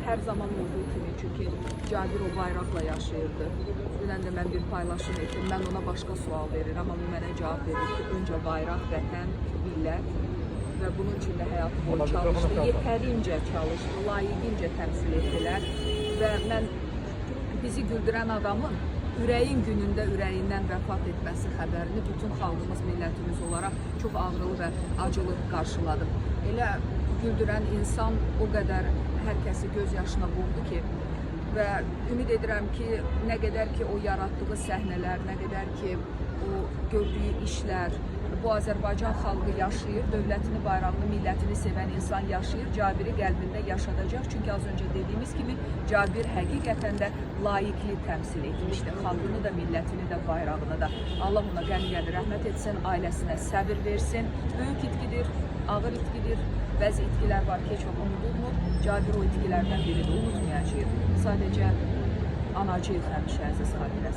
her zaman olduğu kimi, çünkü Cabir o bayraqla yaşayırdı. Dünən də mən bir paylaşım etdim, mən ona başqa sual verirəm, amma mənə cavab verir ki, öncə bayraq, vətən, millət və bunun üçün də həyatı boyu çalışdı, yetərincə çalışdı, layiqincə təmsil etdilər və mən bizi güldürən adamın ürəyin günündə ürəyindən vəfat etməsi xəbərini bütün xalqımız, millətimiz olaraq çox ağrılı və acılı qarşıladım. Elə güldürən insan o qədər hər kəsi göz yaşına boğdu ki, və ümid edirəm ki, nə qədər ki o yaratdığı səhnələr, nə qədər ki o gördüyü işlər, bu Azərbaycan xalqı yaşayır, dövlətini, bayrağını, millətini sevən insan yaşayır, Cabiri qəlbində yaşadacaq. Çünki az öncə dediyimiz kimi Cabir həqiqətən də layiqli təmsil etmişdi. Xalqını da, millətini də, bayrağını da. Allah ona qəni-qəni rəhmət etsin, ailəsinə səbir versin. Böyük itkidir, ağır itkidir. Bəzi itkilər var ki, çox unudulmur. Cabir o itkilərdən biri də unutmayacaq. Sadəcə anacıyıq həmişə, əziz xatirəsi.